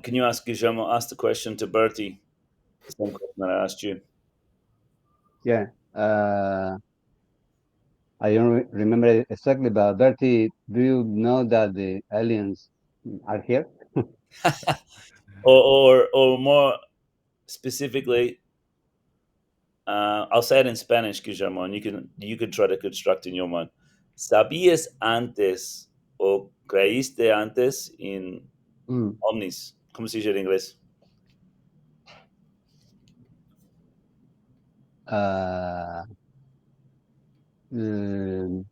can you ask Guillermo, ask the question to Bertie, the same question that I asked you? Yeah. I don't remember exactly, but Bertie, do you know that the aliens are here? Or more specifically, I'll say it in Spanish, Guillermo, and you can try to construct in your mind. ¿Sabías antes o creíste antes en Mm. ovnis? ¿Cómo se dice en inglés? Uh, um,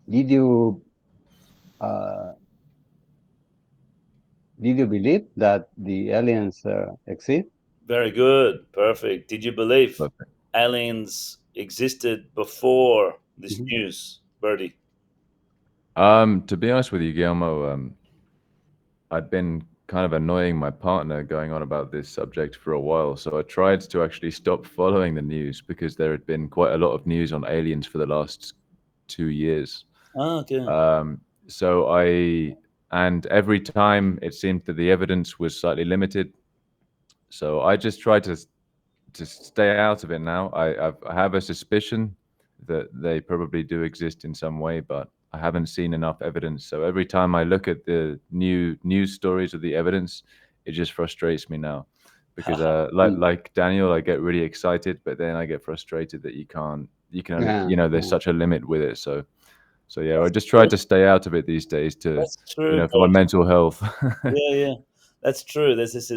did you uh, did you believe that the aliens exist? Very good. Perfect. Did you believe Perfect. aliens existed before this Mhm. news, Bertie? To be honest with you, Guillermo, I'd been kind of annoying my partner going on about this subject for a while, so I tried to actually stop following the news because there had been quite a lot of news on aliens for the last 2 years. Ah, okay. So and every time it seemed that the evidence was slightly limited. So I just tried to stay out of it now. I have a suspicion that they probably do exist in some way, but I haven't seen enough evidence. So every time I look at the new news stories of the evidence, it just frustrates me now. Because like Daniel, I get really excited, but then I get frustrated that you can only, Yeah, there's yeah. such a limit with it. So yeah, I That's just try true. to stay out of it these days to, That's true, for my Bertie. mental health. Yeah, yeah. That's true. There's this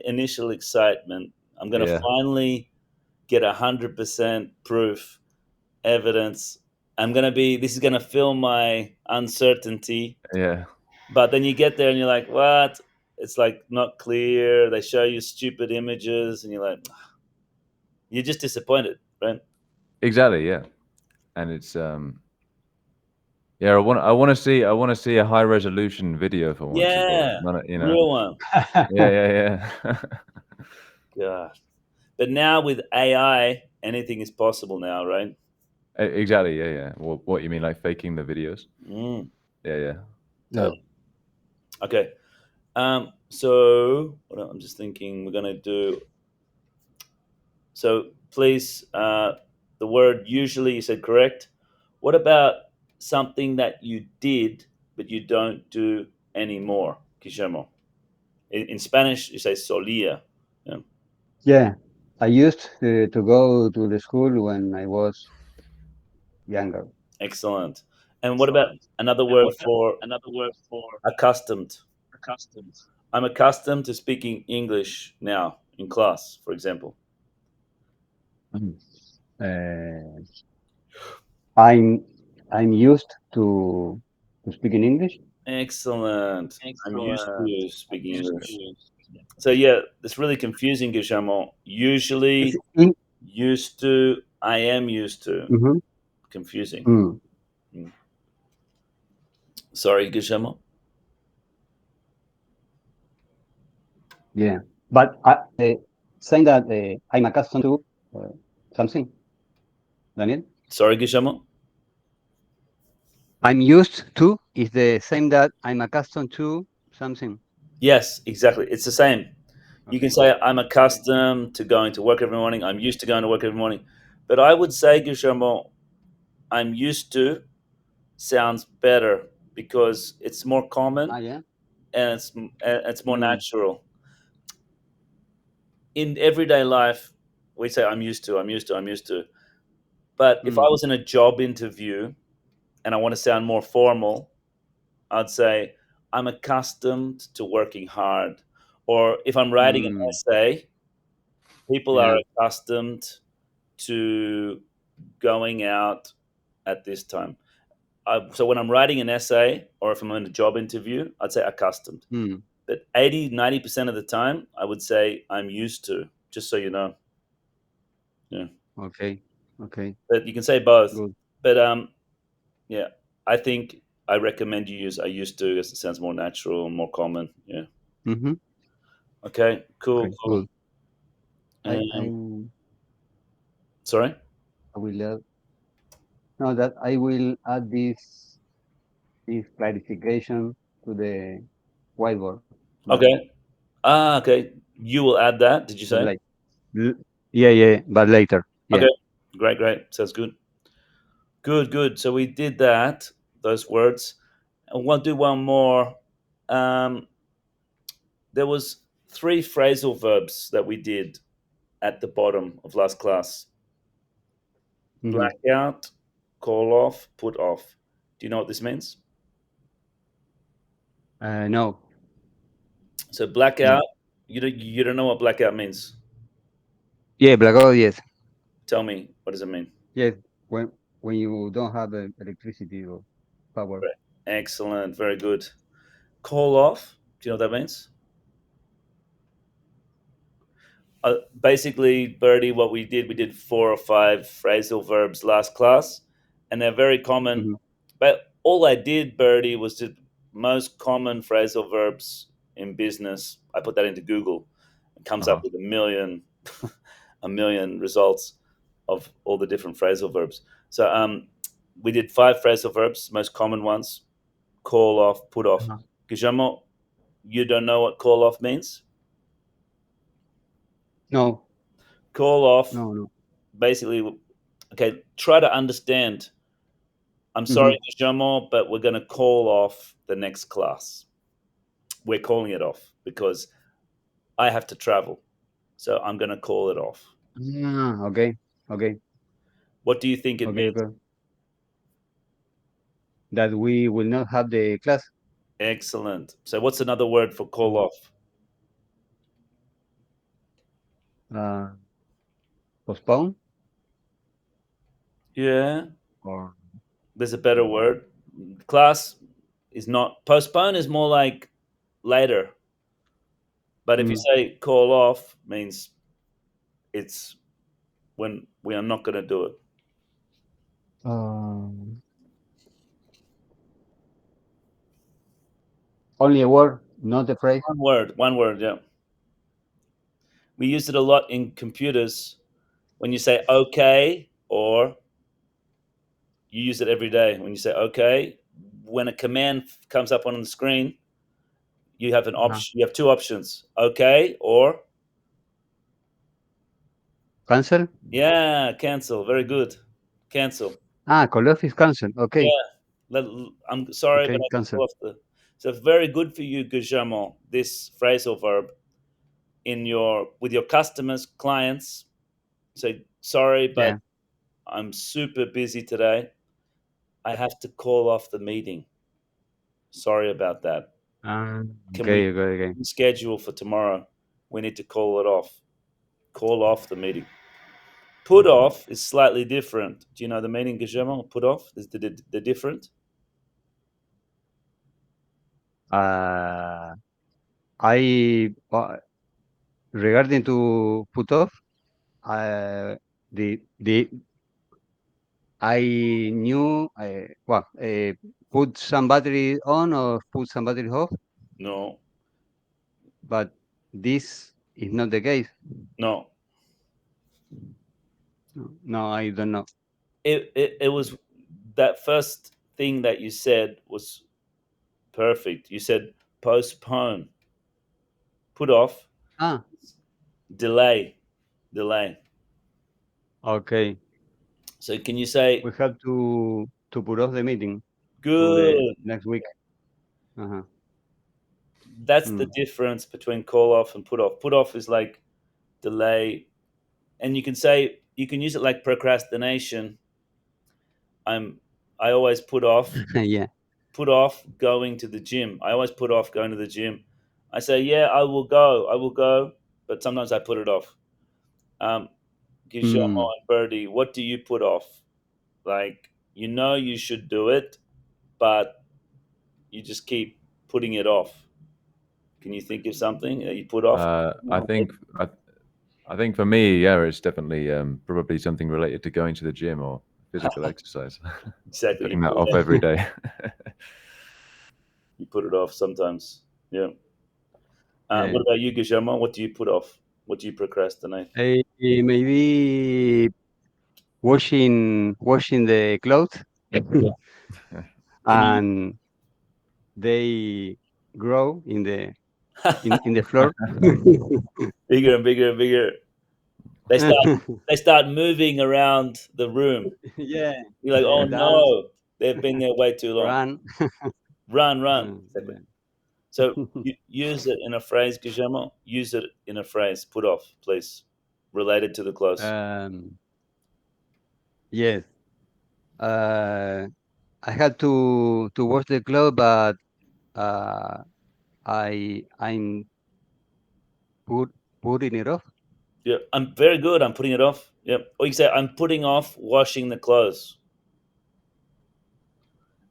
initial excitement. I'm going to Yeah, finally get 100% proof, evidence. This is going to fill my uncertainty. yeah. But then you get there and you're like, what? It's like not clear. They show you stupid images and you're like, you're just disappointed, right? Exactly, yeah. And it's yeah, I want to see a high resolution video for once as well. Yeah, Not a. real one. Yeah, yeah, yeah. God. But now with AI, anything is possible now, right? Exactly, yeah, yeah. What you mean, like faking the videos? Mm, Yeah, yeah. Yeah. totally. Okay. So I'm just thinking we're gonna do. So please, the word usually you said correct. What about something that you did but you don't do anymore, Guillermo? In Spanish, you say solía. Yeah. Yeah. I used to go to the school when I was younger. Excellent. And what about Excellent. another word for accustomed? Accustomed. I'm accustomed to speaking English now in class, for example. Mhm. Uh, I'm I'm used to speak in English. Excellent. I'm used Excellent. to speaking Used English. to. So yeah, it's really confusing, Guillermo. It's Usually, in, used to, I am used to. mhm. Confusing. Mm, Mm. Sorry, Guillermo. yeah. But saying that I'm accustomed to something, Daniel. Sorry, Guillermo. I'm used to is the same that I'm accustomed to something. Yes, exactly. It's the same. You can Okay. say I'm accustomed to going to work every morning. I'm used to going to work every morning. But I would say, Guillermo, I'm used to sounds better because it's more common Ah, yeah. and it's more Mm, natural. In everyday life, we say I'm used to, I'm used to, I'm used to. But if I mm, was in a job interview and I want to sound more formal, I'd say I'm accustomed to working hard. Or if I'm writing an mm, essay, people are yeah. accustomed to going out at this time. So when I'm writing an essay or if I'm in a job interview, I'd say accustomed. Mm, But 80, 90% of the time, I would say I'm used to, just so you know. Yeah. okay. Okay. But you can say both. Good. But yeah, I think I recommend you use I used to because it sounds more natural and more common. Yeah. Mm-hmm. Okay, cool, Okay. cool. Good. I Um, sorry? I will add, no, that I will add this clarification to the whiteboard. But, Okay. Okay. You will add that. Did you but say? like, yeah, but later. Yeah. Okay. Great. Sounds good. Good. So we did that. Those words, and we'll do one more. Um, there was 3 phrasal verbs that we did at the bottom of last class: Mhm. blackout, call off, put off. Do you know what this means? No. So blackout. You don't know what blackout means. Yeah, blackout. Yes. Tell me, what does it mean? Yes. When when you don't have electricity or power. Excellent. Very good. Call off. Do you know what that means? Basically, Birdie, what we did 4 or 5 phrasal verbs last class, and they're very common. Mhm. But all I did, Birdie, was the most common phrasal verbs in business. I put that into Google. It comes up Uh-huh. with a million results of all the different phrasal verbs. So we did 5 phrasal verbs, most common ones: call off, put off. Uh-huh. Guillermo, you don't know what call off means? No. Call off, No. basically, okay, try to understand. I'm sorry, Mhm. Guillermo, but we're going to call off the next class. We're calling it off because I have to travel. So I'm going to call it off. Okay. Okay. What do you think it Okay. means? Okay. That we will not have the class. Excellent. So what's another word for call Mhm. off? Uh, Postpone Yeah, or there's a better word. Class is not, postpone is more like later. But if you mm, say call off, means it's when we are not going to do it. um, only a word, not a phrase. One word, yeah. We use it a lot in computers when you say okay, or you use it every day when you say okay. When a command comes up on the screen, you have an Uh-huh. option. You have 2 options: okay, or Cancel. yeah, cancel. Very good. Cancel. Call off is cancel. Okay. Yeah. I'm sorry, but Okay. I have to Cancel. call off the. So very good for you, Guillermo. This phrasal verb in your with your customers, clients. Say sorry, but Yeah. I'm super busy today. I have to call off the meeting. Sorry about that. Can we Okay. schedule for tomorrow? We need to call it off. Call off the meeting. Put off is slightly different. Do you know the meaning, Guillermo? Put off is the different. Uh, I regarding to put off, the I knew put some battery on or put some battery off, No, but this is not the case. no. No, I don't know. It was that first thing that you said was perfect. You said postpone, put off, Ah, delay, delay. okay. So can you say We have to put off the meeting to the good? next week. Uh-huh. That's the Mm. difference between call off and put off. Put off is like delay, and you can use it like procrastination. I'm I always Yeah. put off going to the gym. I always put off going to the gym. I say, yeah, I will go, but sometimes I put it off. Um, Guillermo Mm. and Birdie, what do you put off? Like, you should do it, but you just keep putting it off. Can you think of something that you put off? I think I think for me, yeah, it's definitely probably something related to going to the gym or physical exercise. Exactly, Putting that off every day. you put it off sometimes. Yeah. Yeah. What about you, Guillermo? What do you put off? What do you procrastinate? Maybe washing the clothes Can you and they grow in the floor. Bigger and bigger and bigger. They start moving around the room. Yeah, You're like, oh dance, no, they've been there way too long. run. Run. Exactly. Yeah. So use it in a phrase, Guillermo. Use it in a phrase. Put off, please. Related to the close. Yes. I had to wash the clothes, but I'm putting it off. Yeah, I'm very good. I'm putting it off. Yep. Or you say, I'm putting off washing the clothes.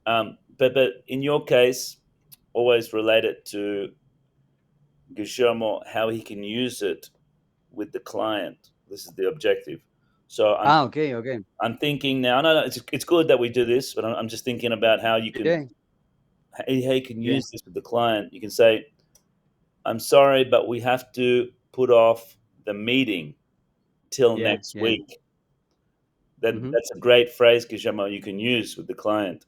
But in your case, always relate it to Guillermo, how he can use it with the client. This is the objective. So Okay. I'm thinking now. No, it's good that we do this, but I'm just thinking about how you can Yeah. how you can Yeah. use this with the client. You can say, "I'm sorry, but we have to put off the meeting till Yeah. next Yeah. week." Mhm. That's a great phrase, Guillermo, you can use with the client.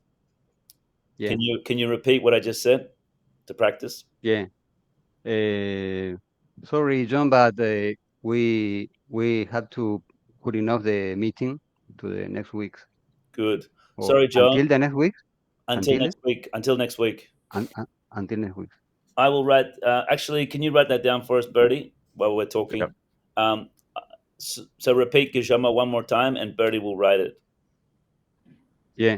Yeah. Can you repeat what I just said to practice? Yeah. Sorry, John, but we have to putting off the meeting to the next week Good. or Sorry, John. until the next week. Until Until it? next week. Until next week. Until next week. I will write. Actually, can you write that down for us, Bertie, while we're talking? Yep. So repeat Guillermo one more time, and Bertie will write it. Yeah.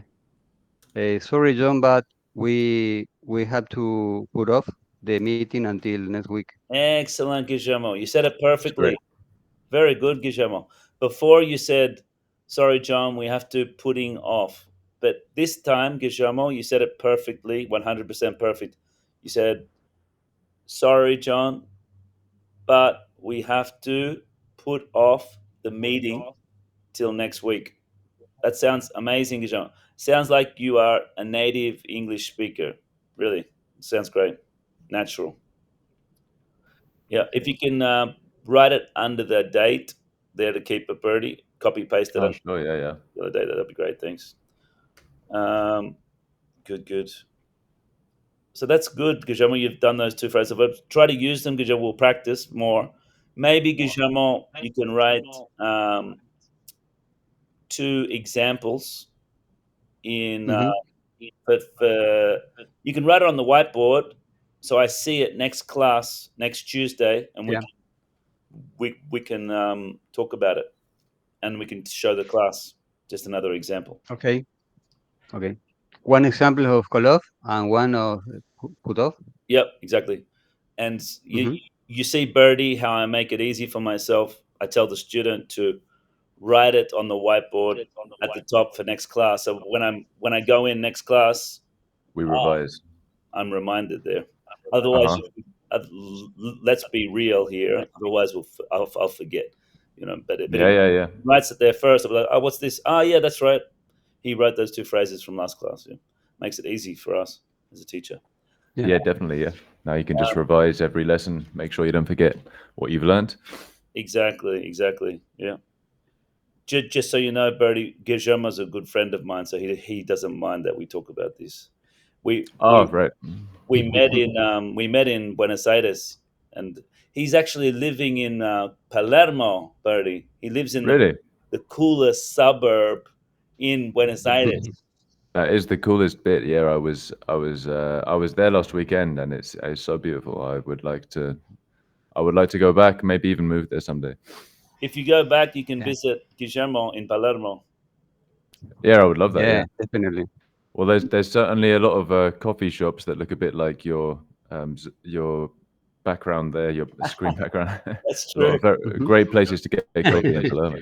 Sorry, John, but we have to put off the meeting until next week. Excellent, Guillermo. You said it That's perfectly. great. Very good, Guillermo. Before you said, "Sorry, John, we have to putting off," but this time, Guillermo, you said it perfectly, 100% perfect. You said, "Sorry, John, but we have to put off the meeting till next week." That sounds amazing, Guillermo. Sounds like you are a native English speaker. Really, sounds great. Natural. Yeah, if you can write it under the date there to keep it birdie, copy paste it Oh, on sure. Yeah. the other day. That'd be great. Thanks. Good. So that's good, Guillermo. You've done those two phrasal verbs. Try to use them, Guillermo. We'll practice more. Maybe, Guillermo, you can write two examples in. Mm-hmm. For you can write it on the whiteboard, so I see it next class next Tuesday, and Yeah. we can talk about it, and we can show the class just another example. Okay. One example of call off and one of put off. Yep, exactly. And Mm-hmm. you see, Birdie, how I make it easy for myself. I tell the student to write it on the whiteboard at the top for next class. So when I go in next class, We revise. I'm reminded there. Otherwise, let's be real here. Otherwise, I'll forget. But Yeah. writes it there first. I'm like, oh, what's this? Ah, yeah, that's right. He wrote those two phrases from last class. Yeah. Makes it easy for us as a teacher. Yeah, definitely. Yeah. Now you can just revise every lesson. Make sure you don't forget what you've learned. Exactly. Yeah. Just so you know, Bertie, Guillermo's a good friend of mine, so he doesn't mind that we talk about this. Right. We met in Buenos Aires, and he's actually living in Palermo, Bertie. He lives in Really? the coolest suburb in Buenos Aires. That is the coolest bit. Yeah, I was there last weekend, and it's so beautiful. I would like to go back. Maybe even move there someday. If you go back, you can visit Guillermo in Palermo. Yeah, I would love that. Yeah, Yeah. definitely. Well, there's certainly a lot of coffee shops that look a bit like your background there, your screen background. That's A lot of true. great places to get coffee in Palermo.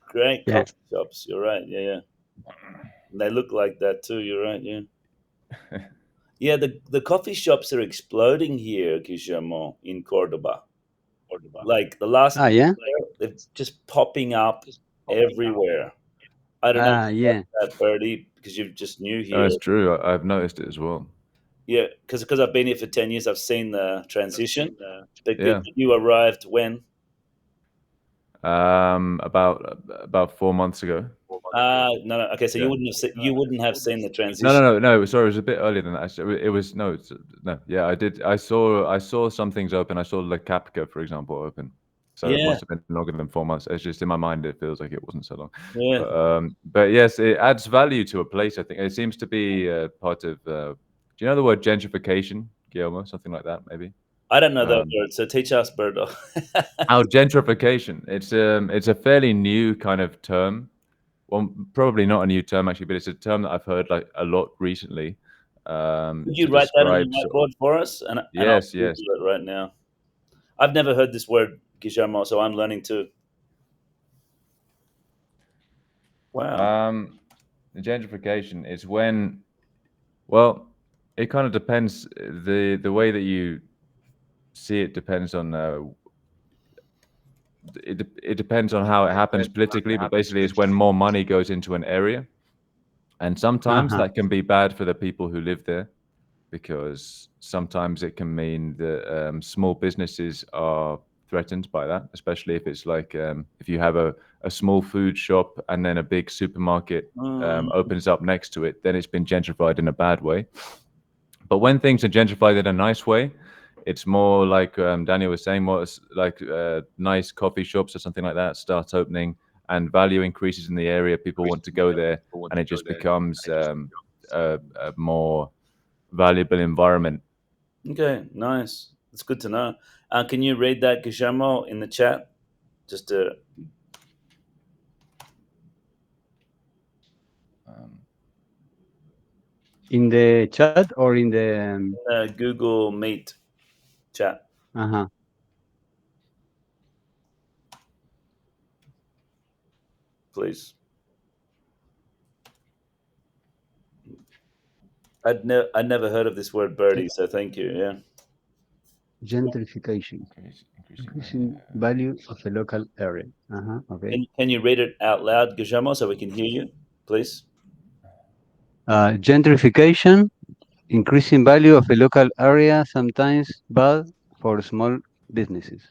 Great Yeah. coffee shops. You're right. Yeah. They look like that too. You're right. Yeah. Yeah. The coffee shops are exploding here, Guillermo, in Cordoba. Like the last Yeah. year, they're just popping up everywhere. I don't know Yeah. that, Birdie, because you're just new No, here. it's true. I've noticed it as well. Yeah, because I've been here for 10 years, I've seen the transition. But Yeah. you arrived when? About 4 months ago. No. Okay, so Yeah. you wouldn't have seen the transition. No. Sorry, it was a bit earlier than that. It was no. Yeah, I did. I saw some things open. I saw La Capca, for example, open. So it Yeah. must have been longer than 4 months. It's just in my mind, it feels like it wasn't so long. Yeah. But yes, it adds value to a place. I think it seems to be part of. Do you know the word gentrification, Guillermo? Something like that, maybe. I don't know that word, so teach us, Berto. Gentrification. It's a fairly new kind of term. Well, probably not a new term actually, but it's a term that I've heard like a lot recently. Could you To write that on the describe sort of- whiteboard for us? And I'll Yes, Google yes. it right now. I've never heard this word, Guillermo, so I'm learning too. Wow. The gentrification is when, well, it kind of depends. The way that you see it depends on it depends on how it happens politically, but basically it's when more money goes into an area, and sometimes Uh-huh. that can be bad for the people who live there, because sometimes it can mean that small businesses are threatened by that, especially if it's like if you have a small food shop and then a big supermarket opens up next to it, then it's been gentrified in a bad way. But when things are gentrified in a nice way, it's more like Daniel was saying, more like nice coffee shops or something like that start opening, and value increases in the area. People want to go there, and it just becomes a more valuable environment. Okay, nice. That's good to know. Can you read that, Guillermo, in the chat? Just to In the chat or in the Google Meet chat, uh-huh. please. I'd never heard of this word, Birdie. So thank you. Yeah. Gentrification, increasing value of a local area. Okay. Can you read it out loud, Guillermo, so we can hear you, please? Gentrification, increasing value of a local area, sometimes bad for small businesses.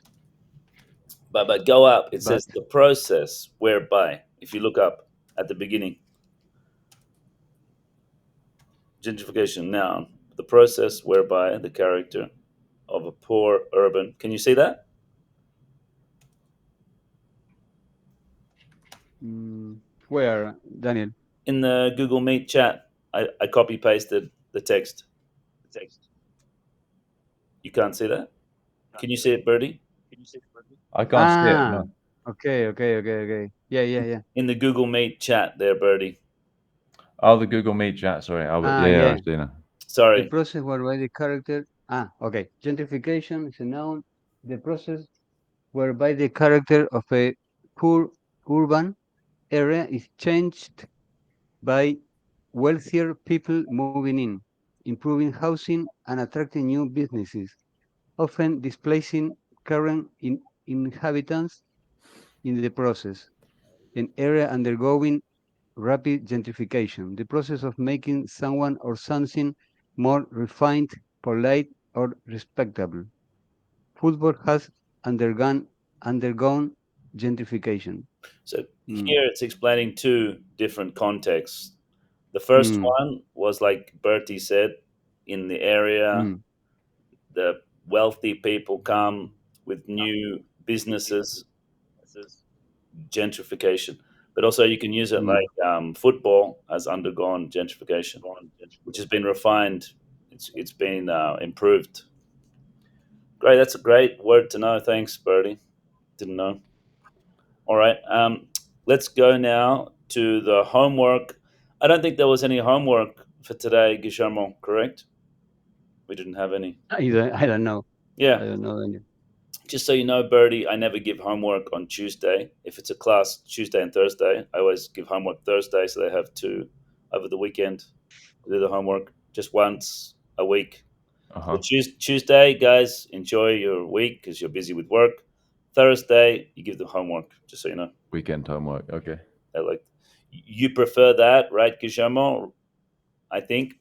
But go up. It But says the process whereby, if you look up at the beginning, gentrification noun, the process whereby the character of a poor urban. Can you see that? where, Daniel? In the Google Meet chat, I copy pasted the text. You can't see that? Can you see it, Birdie? I can't see it. No. Okay. Yeah. In the Google Meet chat there, Birdie. Oh, the Google Meet chat. Sorry, Ah, yeah, yeah. I've seen it. The Sorry. process whereby the character. Okay. Gentrification is a noun. The process whereby the character of a poor urban area is changed by wealthier people moving in, improving housing, and attracting new businesses, often displacing current inhabitants in the process. An area undergoing rapid gentrification, the process of making someone or something more refined, polite, or respectable. Football has undergone gentrification. So here it's explaining two different contexts. The first Mm. one was like Bertie said, in the area, the wealthy people come with new businesses, gentrification. But also you can use it like football has undergone gentrification, which has been refined. It's been improved. Great, that's a great word to know. Thanks, Bertie. Didn't know. All right, let's go now to the homework. I don't think there was any homework for today, Guillermo. Correct? We didn't have any. I don't know. Yeah. I don't know. Just so you know, Birdie, I never give homework on Tuesday. If it's a class Tuesday and Thursday, I always give homework Thursday, so they have two over the weekend to do the homework just once a week. So Tuesday, guys, enjoy your week because you're busy with work. Thursday, you give the homework, just so you know. Weekend homework. Okay. Like you prefer that, right, Guillermo? I think.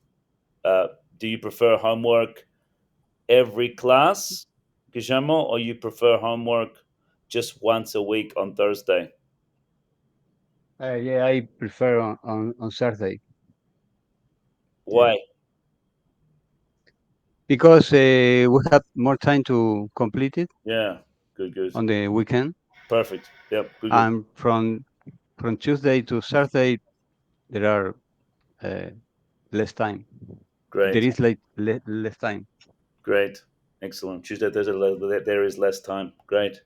Do you prefer homework every class, Guillermo, or you prefer homework just once a week on Thursday? Yeah, I prefer on Saturday Why? because we have more time to complete it Yeah, good, good, on the weekend, perfect. Yep, good, good, and from Tuesday to Saturday there are uh, less time. There great, is like less time. great, excellent. Tuesday, Thursday, there is less time. Great.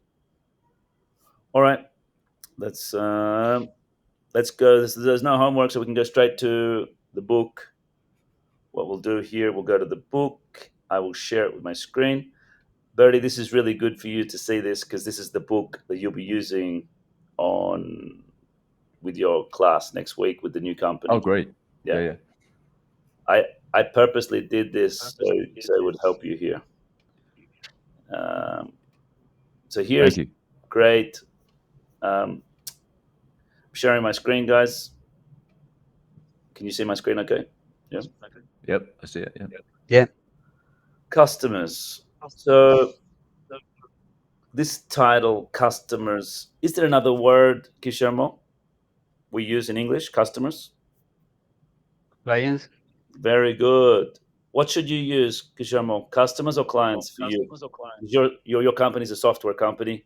All right, let's let's go. There's no homework, so we can go straight to the book. What we'll do here, we'll go to the book. I will share it with my screen. Bertie, this is really good for you to see this because this is the book that you'll be using on with your class next week with the new Oh, company. great. Yeah, Yeah, yeah. I I purposely did this so it would help you here. Um, so Thank here's you. great. Um, sharing my screen, guys. Can you see my screen? Okay. Yeah. Yep, I see it. Yeah. Yeah. Customers. So this title, customers. Is there another word, Guillermo, we use in English? Customers. Clients. Very good. What should you use, Guillermo? Customers or clients for you? Your company is a software company.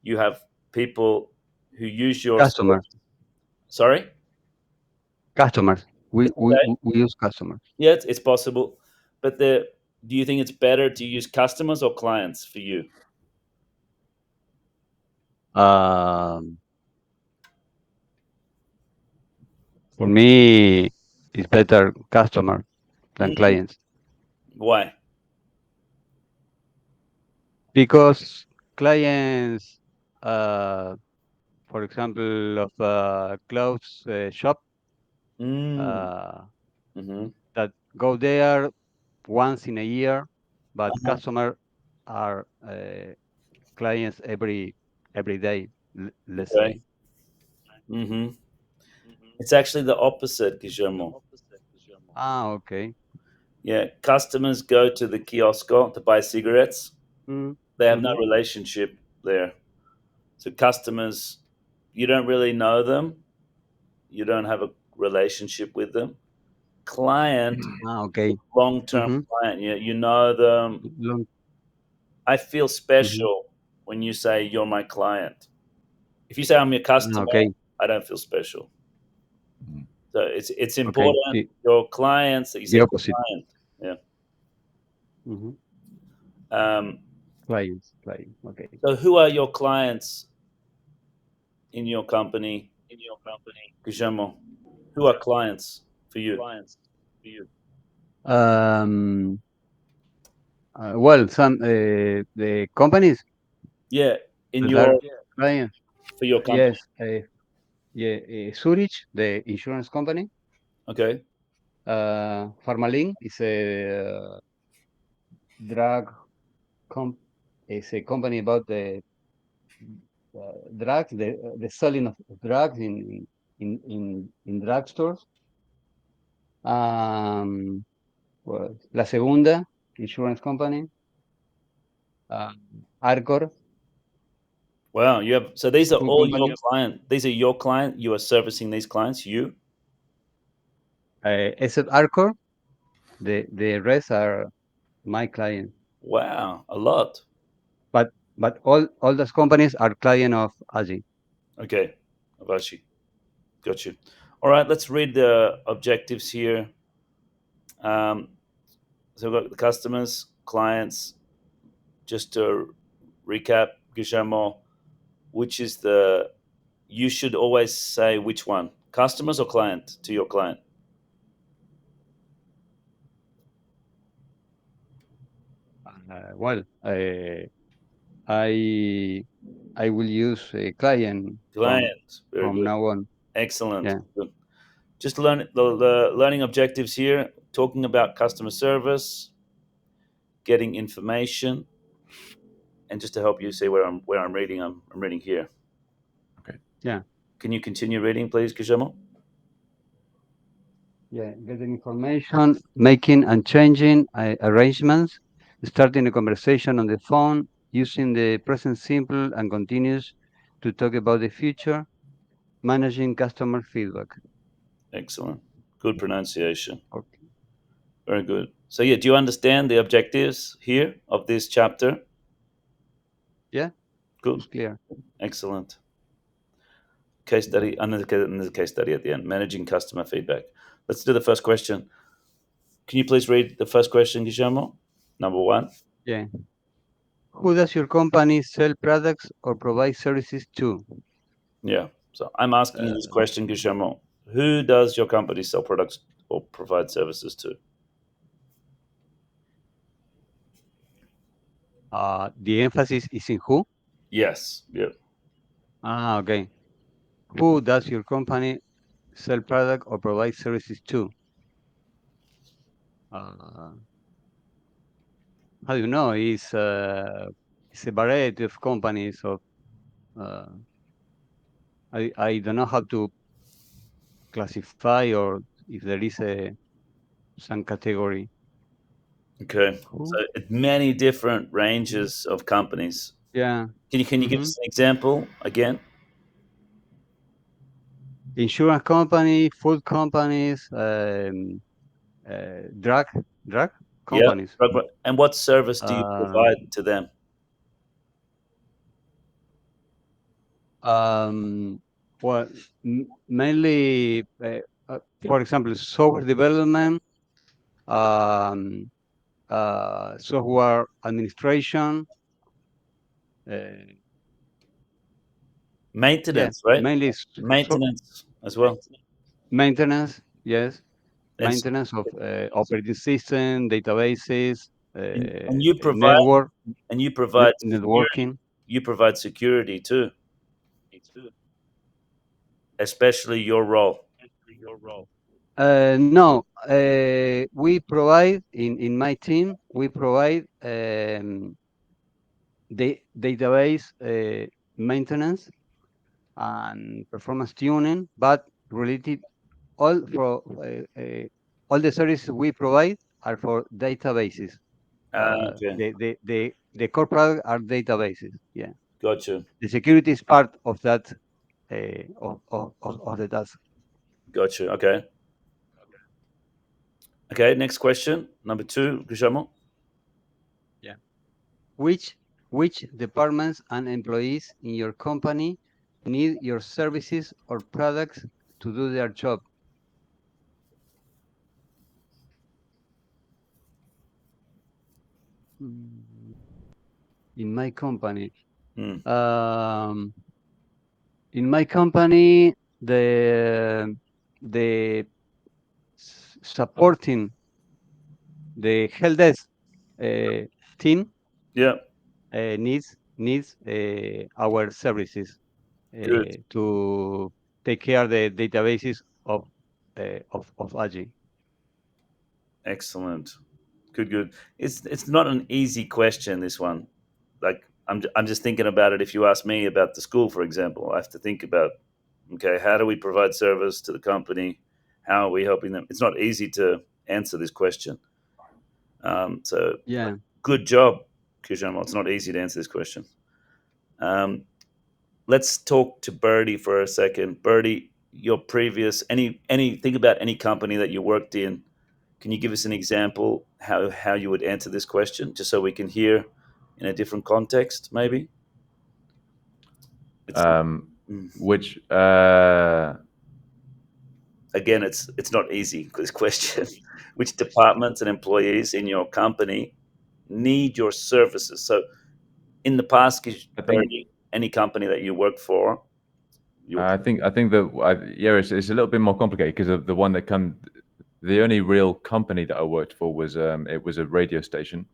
You have people who use your Customers. sorry. Customers. It's okay. We use customers. Yeah, it's possible. But do you think it's better to use customers or clients for you? Um, for me, it's better customer than Mm, clients why? because clients, uh, for example, of clothes shop Mm, uh, hmm. that go there once in a year, but Uh-huh. customer are clients every day. Let's Okay. say. Hmm. It's actually the opposite, Guillermo. Ah, okay. Yeah, customers go to the kiosk to buy cigarettes. Mm, They have no mm-hmm. relationship there. So customers, you don't really know them. You don't have a relationship with them. Client, Ah, okay. long-term Mm-hmm. client. You know them. Long, I feel mm-hmm. special when you say you're my client. If you say I'm your Ah, customer, okay. I don't feel special. Mm. So it's Okay. important your clients that you The say opposite. client. Yeah. Mm-hmm. Um, Clients. Client. Okay. so who are your clients in your company, Guillermo? Who are clients for you? Um. Well, some the companies Yeah, in that are your clients. for your company. Yes. Yeah. Zurich, the insurance company. Okay. Farmalin is a drug com. Is a company about the drugs, the selling of drugs in drugstores. Um, well, La Segunda Insurance Company, uh, Arcor Wow, you have so these are Tool all your Company, client. These are your client. You are servicing these clients. You. except Arcor, the rest are my clients. Wow, a lot. But all those companies are client of Aji. Okay, got you. All right, let's read the objectives here. Um, so we've got the customers, clients. Just to recap, Guillermo, which is the you should always say which one, customers or client to your client. Well, I I will use a client Client, very from good, now on. excellent. Yeah. Good. Just learn the learning objectives here. Talking about customer service, getting information, and just to help you see where I'm reading, I'm reading here. Okay. Yeah. Can you continue reading, please, Guillermo? Yeah, getting information, making and changing arrangements, starting a conversation on the phone, using the present simple and continuous to talk about the future, managing customer feedback. Excellent. Good pronunciation. Okay. Very good. So yeah, do you understand the objectives here of this chapter? Yeah, Good. it's clear. Excellent. Case study, another case study at the end, managing customer feedback. Let's do the first question. Can you please read the first question, Guillermo? Number 1. Yeah. Who does your company sell products or provide services to? Yeah. So I'm asking you this question, Guillermo. Who does your company sell products or provide services to? The emphasis is in who? Yes. Yeah. Okay. Who does your company sell product or provide services to? Uh, how do you know? It's a variety of companies. Uh, I don't know how to classify or if there is some category. Okay. So Who? many different ranges of companies. Yeah. Can you give us an example again? Insurance company, food companies, drug Yeah. companies. And what service do you Uh, provide to them? um, well, mainly, for example, software development, um, software administration. Uh, yeah, Maintenance, right? mainly Maintenance as well. maintenance. Yes, And maintenance of operating system, databases, and you provide network, and you provide security. networking. You provide security too, especially your role. No, we provide in my team. We provide the database maintenance and performance tuning, but related all for all the services we provide are for databases. Okay, The core product are databases. Yeah, gotcha, the security is part of that of the task. gotcha. Okay, okay. Next question, number 2, Guillermo. Yeah. Which which departments and employees in your company need your services or products to do their job? Mm, In my company, Hmm. um, in my company, the supporting the help desk uh, team Yeah, needs our services good, to take care of the databases of AGI. excellent, good, good. It's not an easy question. This one, like I'm just thinking about it. If you ask me about the school, for example, I have to think about, okay, how do we provide service to the company? How are we helping them? It's not easy to answer this question. So Yeah. good job, Guillermo. It's not easy to answer this question. Um, let's talk to Birdie for a second. Birdie, your previous any think about any company that you worked in. Can you give us an example how you would answer this question, just so we can hear in a different context, maybe? It's mm, Which again, it's not easy this question. Which departments and employees in your company need your services? So in the past, I think Birdie, any company that you worked for, you I think that yeah, it's a little bit more complicated because of the one that come. The only real company that I worked for was it was a radio station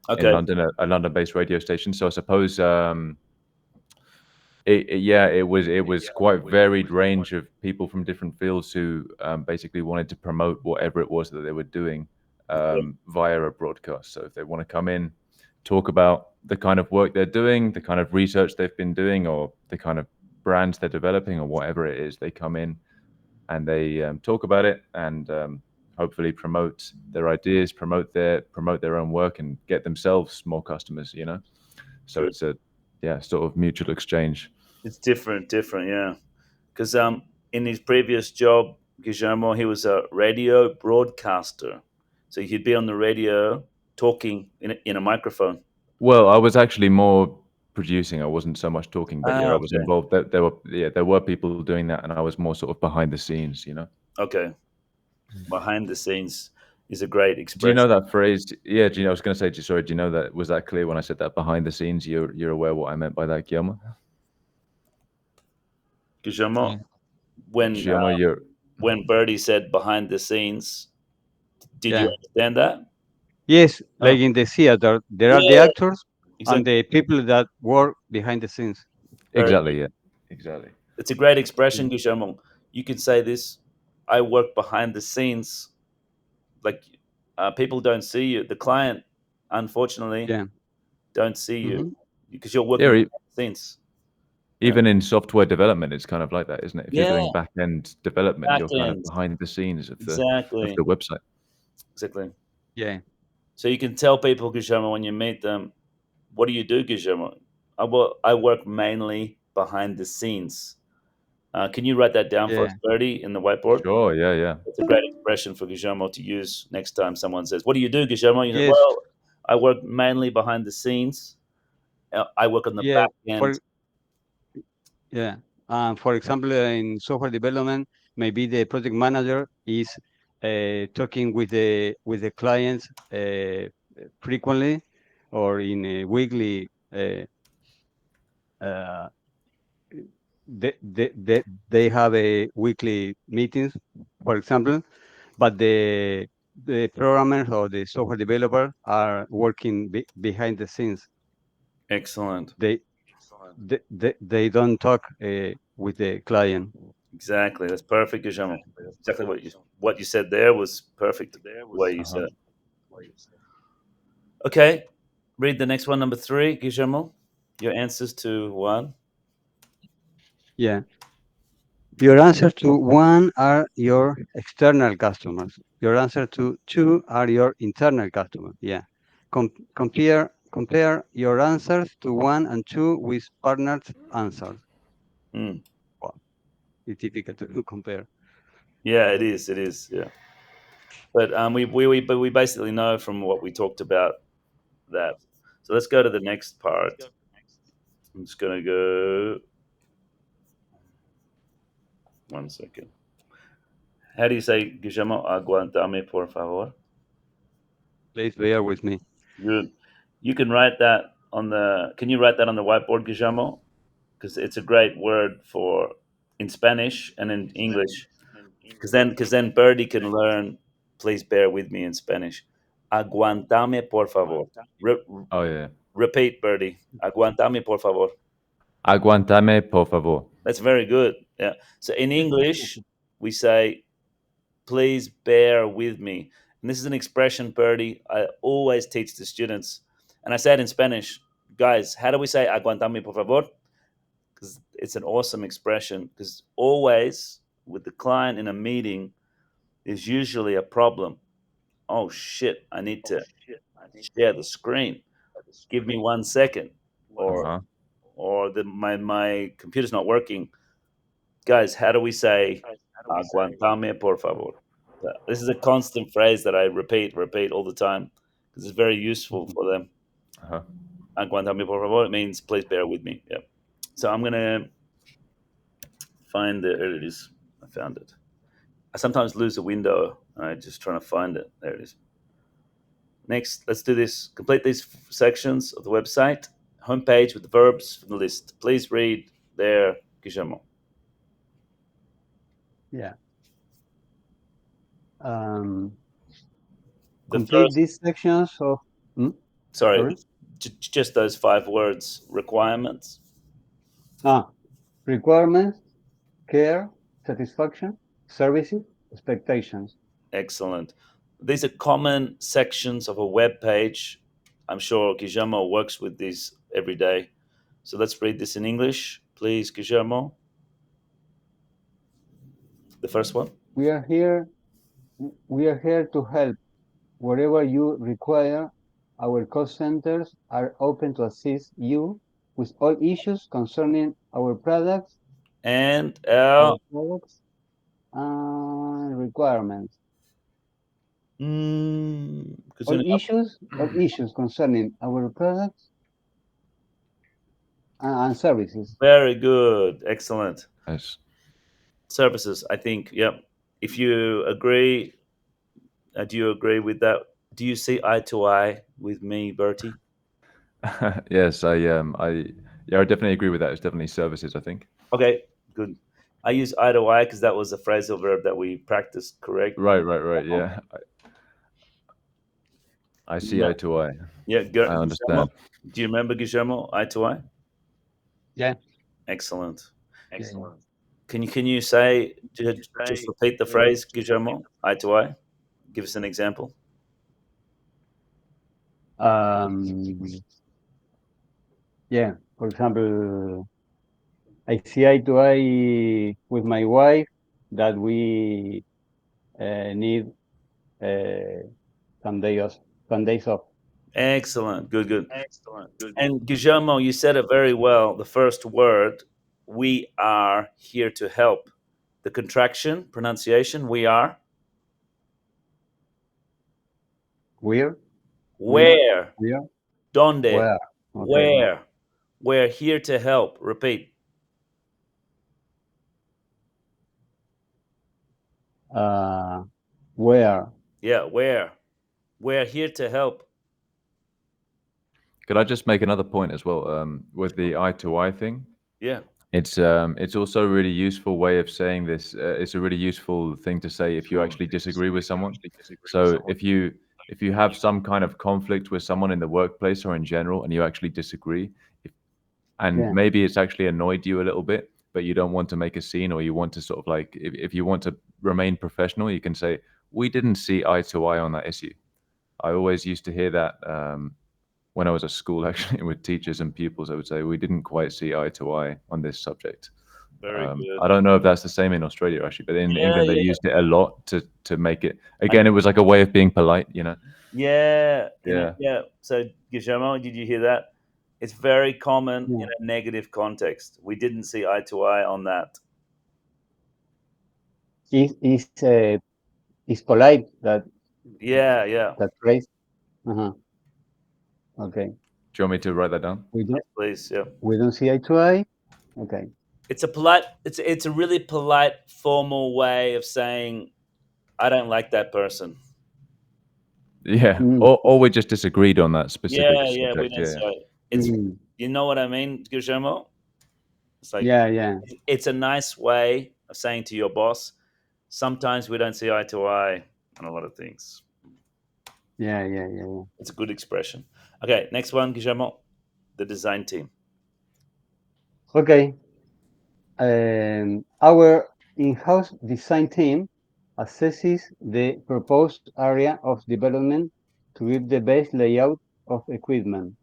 in okay, London, a London-based radio station. So I suppose yeah, it was quite varied range of people from different fields who basically wanted to promote whatever it was that they were doing okay, via a broadcast. So if they want to come in, talk about the kind of work they're doing, the kind of research they've been doing, or the kind of brands they're developing, or whatever it is, they come in and they talk about it and hopefully promote their ideas, promote their own work, and get themselves more customers. So good. it's a yeah sort of mutual exchange. It's different, yeah. because in his previous job, Guillermo, he was a radio broadcaster, so he'd be on the radio talking in a microphone. Well, I was actually more producing. I wasn't so much talking, but yeah, I was Okay. involved. There were people doing that, and I was more sort of behind the scenes. Okay. Behind the scenes is a great Do you know expression. that phrase? Yeah, I was going to say, sorry. Do you know that? Was that clear when I said that behind the scenes? You're aware what I meant by that, Guillermo? Guillermo, when Guillermo, you're when Birdie said behind the scenes, did you Yeah. understand that? Yes, Oh, like in the theater, there are the yeah, actors and exactly. the people that work behind the scenes. Very exactly, good. yeah, exactly. It's a great Yeah. expression, Guillermo. You can say this. I work behind the scenes. Like people don't see you. The client, unfortunately, Yeah. don't see you Hmm. because you're working Yeah, behind the scenes. Yeah. even in software development, it's kind of like that, isn't it? If you're Yeah. doing back end development, Back you're kind of end. behind the scenes of the Exactly. website. Exactly. Yeah. So you can tell people, Guillermo, when you meet them, what do you do, Guillermo? I work mainly behind the scenes. Can you write that down for us, Yeah. Bertie, in the whiteboard? Sure, yeah, yeah. It's a great expression for Guillermo to use next time someone says, "What do you do, Guillermo?" You say, Yes. "Well, I work mainly behind the scenes. I work on the Yeah. back end." For yeah. For example, in software development, maybe the project manager is talking with the clients frequently or in a weekly. Uh, they have a weekly meetings, for example, but the programmers or the software developers are working behind the scenes. Excellent. They they don't talk with the client. Exactly. That's perfect, Guillermo. Exactly what you said there was perfect. The way you Uh-huh. said it. Okay. Read the next one, number 3, Guillermo. Your answers to one. Yeah. Your answer to one are your external customers. Your answer to two are your internal customers. Yeah. Compare your answers to one and two with partners' answers. Hmm. Well, it's difficult to compare. Yeah, it is. It is. Yeah. But we basically know from what we talked about that. So let's go to the next part. I'm just gonna go 1 second. How do you say Guillermo? Aguantame, por favor. Please bear with me. Good. You can write that on the. Can you write that on the whiteboard, Guillermo? Because it's a great word for in Spanish and in English. Because then Birdie can learn. Please bear with me in Spanish. Aguantame, por favor. Oh yeah. Repeat, Birdie. Aguantame, por favor. Aguantame, por favor. That's very good. Yeah. So in English, we say, please bear with me. And this is an expression, Birdie, I always teach the students. And I say it in Spanish. Guys, how do we say aguantame, por favor? Because it's an awesome expression. Because always with the client in a meeting, there's usually a problem. Oh shit, I need to share the screen. Give me 1 second. Or Uh-huh. my computer's not working. Guys, how do we say aguantame, por favor? This is a constant phrase that I repeat all the time because it's very useful for them. Uh-huh. Aguantame, por favor. It means please bear with me. Yeah. So I'm gonna find the. There it is. I found it. I sometimes lose the window. I'm just trying to find it. There it is. Next, let's do this. Complete these sections of the website homepage with the verbs from the list. Please read there, Guillermo. Yeah. Um, The complete first, these sections of. Hmm? sorry, Sorry. just those 5 words: requirements. Ah, requirements, care, satisfaction, services, expectations. Excellent. These are common sections of a web page. I'm sure Guillermo works with these every day. So let's read this in English, please, Guillermo. The first one. We are here. We are here to help wherever you require. Our call centers are open to assist you with all issues concerning our products And our products and requirements, or issues concerning our products and services. very good, excellent. Yes. Services, I think. Yeah. If you agree, do you agree with that? Do you see eye to eye with me, Bertie? Yes, I definitely agree with that. It's definitely services, I think. Okay, good. I use eye to eye because that was a phrasal verb that we practiced correct. Right. Yeah, I see Yeah, eye to eye. yeah. I Guillermo, understand. do you remember Guillermo? Eye to eye. Yeah. Excellent. Yeah. Can you say just repeat the phrase Guillermo? Eye to eye. Give us an example. Yeah. For example, I see eye to eye with my wife that we need some days off. Excellent. Good. And Guillermo, you said it very well. The first word, we are here to help. The contraction, pronunciation, we are. Where? Where? Where? Donde? Where? Okay. Where? We're here to help. Repeat. Where? Yeah, where? We're here to help. Could I just make another point as well? With the eye to eye thing, Yeah. it's also a really useful way of saying this. It's a really useful thing to say if you actually disagree with someone. So if you have some kind of conflict with someone in the workplace or in general, and you actually disagree, and Yeah. maybe it's actually annoyed you a little bit, but you don't want to make a scene, or you want to sort of like, if you want to remain professional, you can say, we didn't see eye to eye on that issue. I always used to hear that when I was at school, actually, with teachers and pupils. I would say, we didn't quite see eye to eye on this subject. Very good. I don't know if that's the same in Australia, actually, but in England, they Yeah. used it a lot to make it, again, it was like a way of being polite, you know? Yeah. Yeah. Yeah. So, Guillermo, did you hear that? It's very common Yeah. in a negative context. We didn't see eye to eye on that. Is polite that Yeah. phrase. Uh-huh. Okay. Do you want me to write that down? Please. Yeah. We don't see eye to eye. Okay. It's a polite. It's a really polite, formal way of saying I don't like that person. Yeah. Or we just disagreed on that specific Yeah. We subject. don't Yeah. say it. It's Mm. you know what I mean, Guillermo. It's like Yeah. it's a nice way of saying to your boss, sometimes we don't see eye to eye on a lot of things. Yeah. It's a good expression. Okay, next one, Guillermo, the design team. Okay. Our in-house design team assesses the proposed area of development to give the best layout of equipment.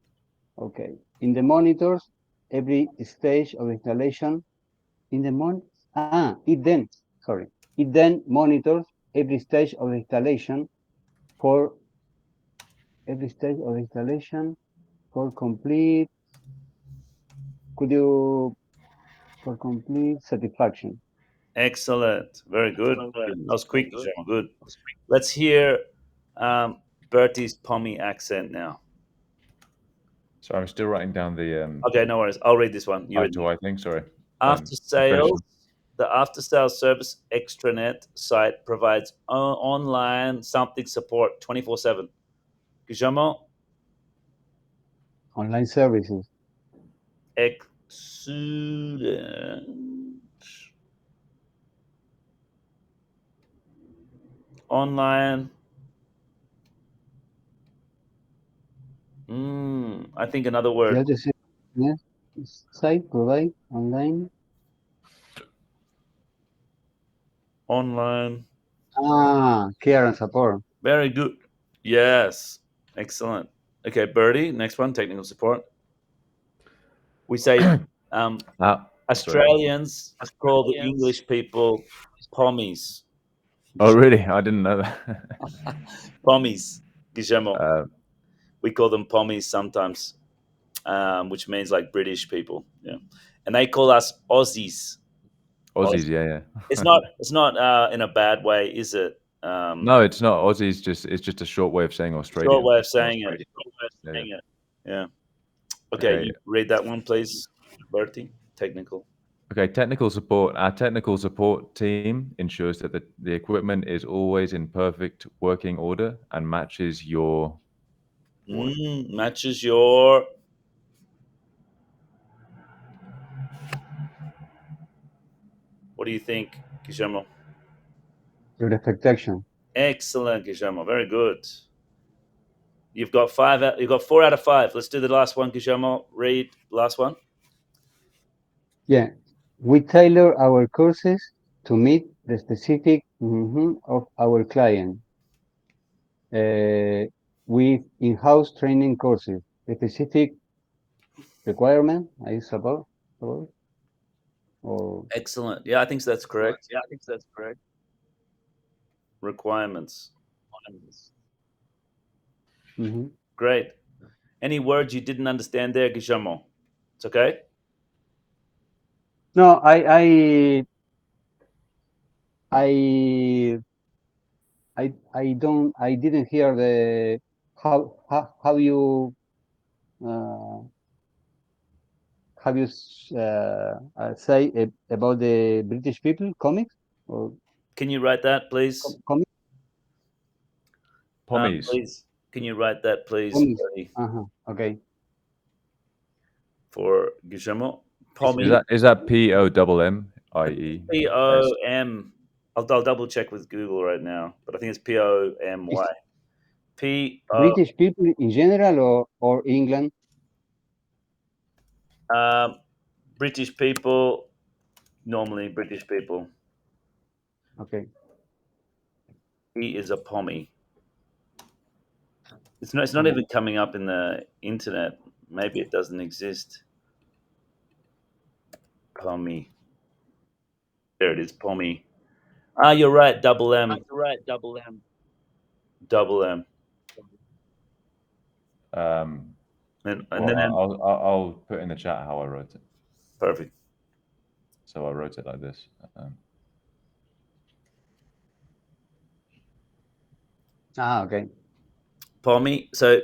Okay. In the monitors, every stage of installation, in the mon it then monitors every stage of installation for complete. Could you for complete satisfaction? Excellent. Very good. That was quick, Guillermo. Good. Let's hear Bertie's Pommy accent now. So I'm still writing down the Okay, no worries. I'll read this one. You eye read to eye thing. Sorry. After sales, the after sales service extranet site provides online something support 24/7. Guillermo, Online services. excellent. Online. I think another word. Yeah, this is site provide online. Online. Care and support. Very good. Yes. Excellent. Okay, Bertie, next one, technical support. We say Australians call the English people pommies. Oh, really? I didn't know that. Pommies, Guillermo. We call them pommies sometimes, which means like British people. Yeah. And they call us Aussies. Aussies, yeah. It's not. It's not in a bad way, is it? No, it's not. Aussies it's just a short way of saying Australian. Short way of saying it. Yeah. Okay, Okay. you read that one, please, Bertie. Technical. Okay, technical support. Our technical support team ensures that the equipment is always in perfect working order and matches your Matches your. What do you think, Guillermo? Your expectation. Excellent, Guillermo. Very good. You've got 5. You've got 4 out of 5. Let's do the last one, Guillermo. Read last one. Yeah, we tailor our courses to meet the specific of our client. With in-house training courses, specific requirement, I suppose, or Excellent. Yeah, I think that's correct. Requirements. mhm. Great. Any words you didn't understand there, Guillermo? It's okay. No, I didn't hear the how you uh, say about the British people comics or Can you write that, please? comics? pommies. Please. Can you write that, please, Comics. Bertie, Okay. for Guillermo? Is Pommy. that POMMIE? POM. I'll double check with Google right now, but I think it's POMY. PO. British people in general or England? British people. Normally, British people. Okay. He is a pommy. It's not. It's not even coming up in the internet. Maybe it doesn't exist. Pommy. There it is. Pommy. Ah, you're right. Double M. Double M. And Well, then I'll put in the chat how I wrote it. perfect. So I wrote it like this. Okay. Pommy. So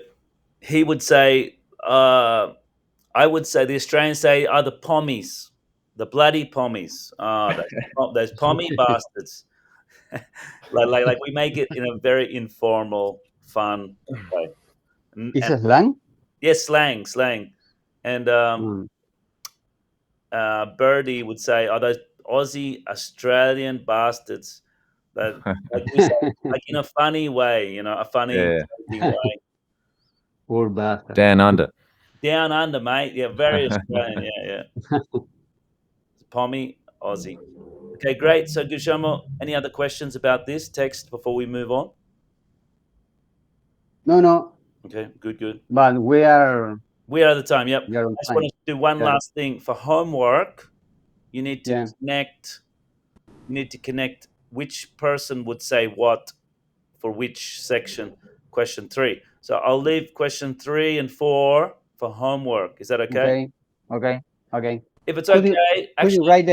he would say. I would say the Australians say are the pommies, the bloody pommies. Those pommy bastards. like we make it in a very informal, fun way. Is it slang? Yes, slang. And Birdie would say, "Are those Aussie Australian bastards?" That we say, like in a funny way, a funny Yeah. way. Poor bastard. Down under. Down under, mate. Yeah, very Australian. Yeah. Pommy, Aussie. Okay, great. So, Guillermo, any other questions about this text before we move on? No. Okay, good. But we are at the time. Yep. on I just time. want to do one Yeah. last thing for homework. You need to Yeah. connect. You need to connect which person would say what for which section. Question 3. So I'll leave question 3 and 4 for homework. Is that okay? Okay. If it's Could okay, you actually, write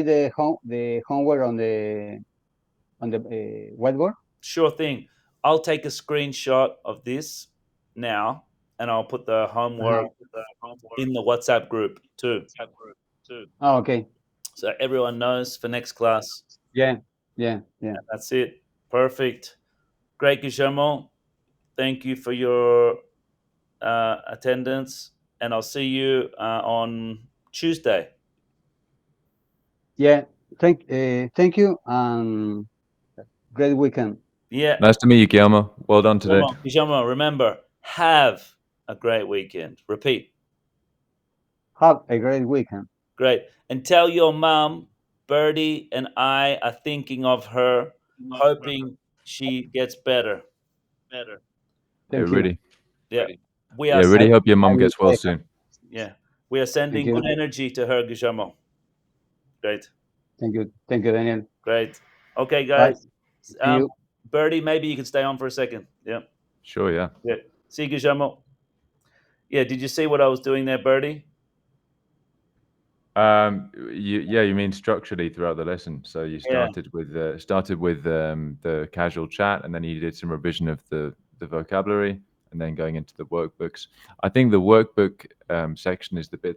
the homework on the whiteboard? sure thing. I'll take a screenshot of this now, and I'll put the homework in the WhatsApp group too, Oh, okay. so everyone knows for next class. Yeah. That's it. Perfect. Great, Guillermo. Thank you for your attendance, and I'll see you on Tuesday. Yeah. Thank you and great weekend. Yeah. Nice to meet you, Guillermo. Well done today. Guillermo, remember, have a great weekend. Repeat. Have a great weekend. Great. And tell your mom, Birdie and I are thinking of her, hoping she gets better. Thank Yeah, you. really. Yeah. Yeah, really hope your mom gets well soon. Yeah. We are sending Thank you. good energy to her, Guillermo. Great. Thank you, Daniel. Great. Okay, Bye. guys. See you. Birdie, maybe you can stay on for a second. Yeah. Sure, yeah. Yeah. See, Guillermo. Yeah, did you see what I was doing there, Birdie? You mean structurally throughout the lesson. So you Yeah. started with the casual chat, and then you did some revision of the vocabulary, and then going into the workbooks. I think the workbook section is the bit